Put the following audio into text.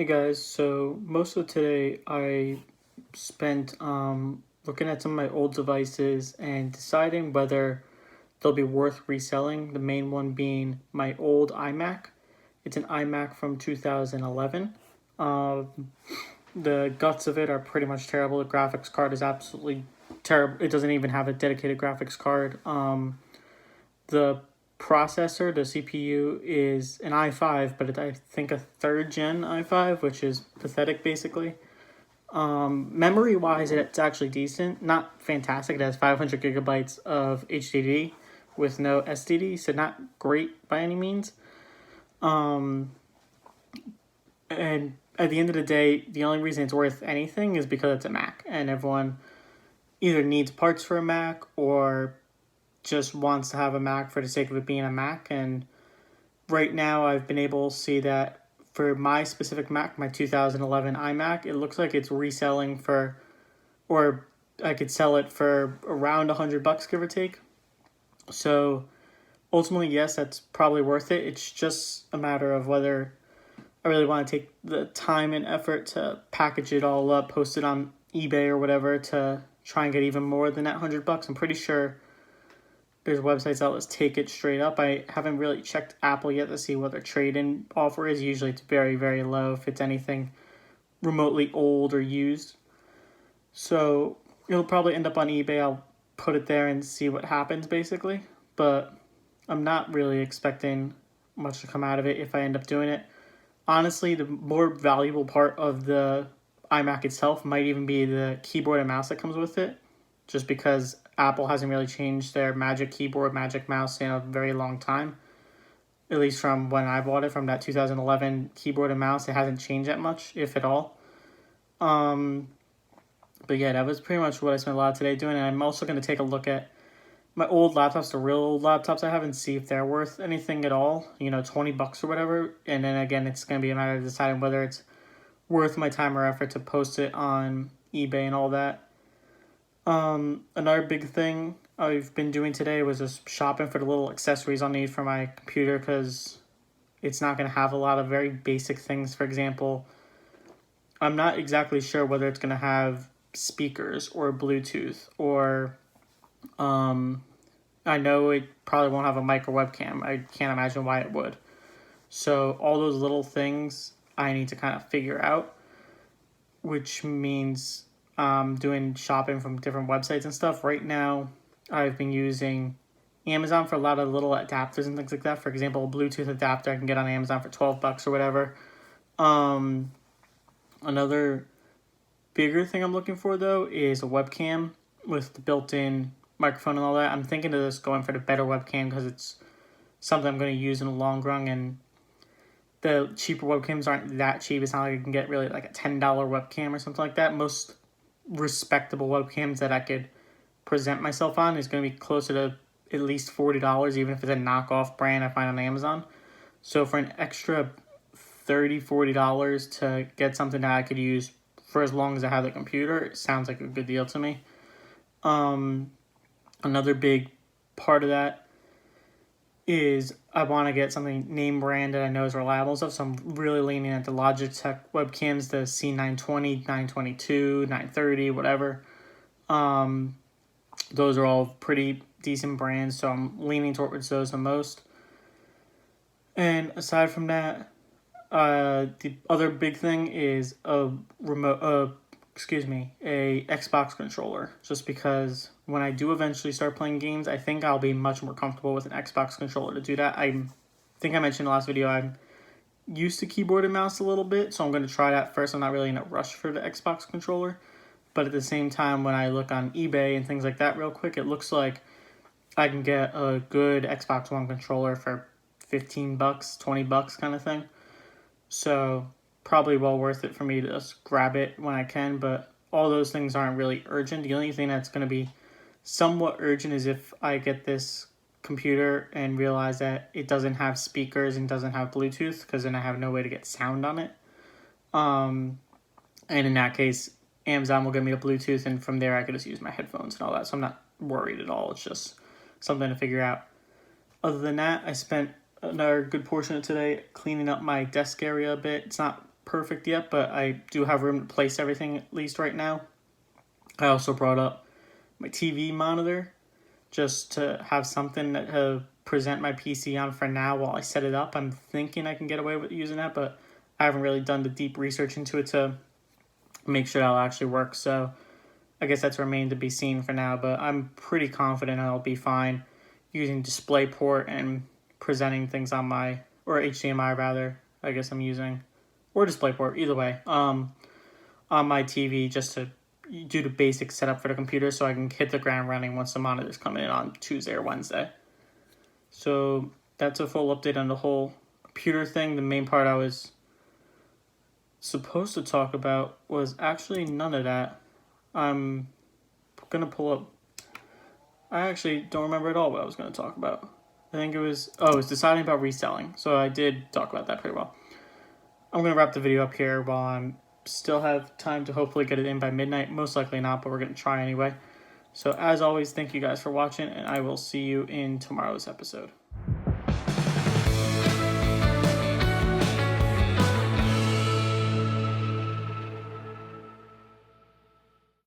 Hey guys, so most of today I spent looking at some of my old devices and deciding whether they'll be worth reselling. The main one being my old iMac. It's an iMac from 2011. The guts of it are pretty much terrible. The graphics card is absolutely terrible. It doesn't even have a dedicated graphics card. The processor, the CPU, is an i5, but I think a third gen i5, which is pathetic basically. Memory wise, it's actually decent. Not fantastic. It has 500 gigabytes of HDD with no SDD, so not great by any means. And at the end of the day, the only reason it's worth anything is because it's a Mac, and everyone either needs parts for a Mac or just wants to have a Mac for the sake of it being a Mac. And right now, I've been able to see that for my specific Mac, my 2011 iMac, it looks like it's reselling for, or I could sell it for around $100, give or take. So ultimately, yes, that's probably worth it. It's just a matter of whether I really want to take the time and effort to package it all up, post it on eBay or whatever to try and get even more than that $100. I'm pretty sure there's websites out that take it straight up. I haven't really checked Apple yet to see what their trade-in offer is. Usually it's very, very low if it's anything remotely old or used. So it'll probably end up on eBay. I'll put it there and see what happens basically. But I'm not really expecting much to come out of it if I end up doing it. Honestly, the more valuable part of the iMac itself might even be the keyboard and mouse that comes with it, just because Apple hasn't really changed their Magic Keyboard, Magic Mouse in a very long time. At least from when I bought it, from that 2011 keyboard and mouse, it hasn't changed that much, if at all. But yeah, that was pretty much what I spent a lot of today doing. And I'm also going to take a look at my old laptops, the real old laptops I have, and see if they're worth anything at all. $20 or whatever. And then again, it's going to be a matter of deciding whether it's worth my time or effort to post it on eBay and all that. Another big thing I've been doing today was just shopping for the little accessories I'll need for my computer, because it's not going to have a lot of very basic things. For example, I'm not exactly sure whether it's going to have speakers or Bluetooth or I know it probably won't have a micro webcam. I can't imagine why it would. So all those little things I need to kind of figure out, which means doing shopping from different websites and stuff. Right now, I've been using Amazon for a lot of little adapters and things like that. For example, a Bluetooth adapter I can get on Amazon for $12 or whatever. Another bigger thing I'm looking for, though, is a webcam with the built-in microphone and all that. I'm thinking of just going for the better webcam because it's something I'm going to use in the long run, and the cheaper webcams aren't that cheap. It's not like you can get really like a $10 webcam or something like that. Most respectable webcams that I could present myself on is going to be closer to at least $40, even if it's a knockoff brand I find on Amazon. So for an extra $30-$40 to get something that I could use for as long as I have the computer, it sounds like a good deal to me. Another big part of that is I want to get something name brand that I know is reliable and stuff. So I'm really leaning at the Logitech webcams, the C920, 922, 930, whatever. Those are all pretty decent brands, so I'm leaning towards those the most. And aside from that, the other big thing is a Xbox controller. Just because when I do eventually start playing games, I think I'll be much more comfortable with an Xbox controller to do that. I think I mentioned in the last video I'm used to keyboard and mouse a little bit, so I'm going to try that first. I'm not really in a rush for the Xbox controller, but at the same time, when I look on eBay and things like that real quick, it looks like I can get a good Xbox One controller for $15, $20 kind of thing. So probably well worth it for me to just grab it when I can, but all those things aren't really urgent. The only thing that's going to be somewhat urgent is if I get this computer and realize that it doesn't have speakers and doesn't have Bluetooth, because then I have no way to get sound on it. And in that case, Amazon will give me a Bluetooth, and from there I could just use my headphones and all that, so I'm not worried at all. It's just something to figure out. Other than that, I spent another good portion of today cleaning up my desk area a bit. It's not perfect yet, but I do have room to place everything at least right now. I also brought up my TV monitor just to have something to present my PC on for now while I set it up. I'm thinking I can get away with using that, but I haven't really done the deep research into it to make sure that'll actually work. So I guess that's remained to be seen for now, but I'm pretty confident I'll be fine using DisplayPort and presenting things on my, or HDMI rather, I guess I'm using, or DisplayPort, either way, on my TV just to do the basic setup for the computer so I can hit the ground running once the monitor's coming in on Tuesday or Wednesday. So that's a full update on the whole computer thing. The main part I was supposed to talk about was actually none of that. I'm going to pull up. I actually don't remember at all what I was going to talk about. I think it was deciding about reselling. So I did talk about that pretty well. I'm going to wrap the video up here while I'm still have time to hopefully get it in by midnight. Most likely not, but we're going to try anyway. So as always, thank you guys for watching, and I will see you in tomorrow's episode.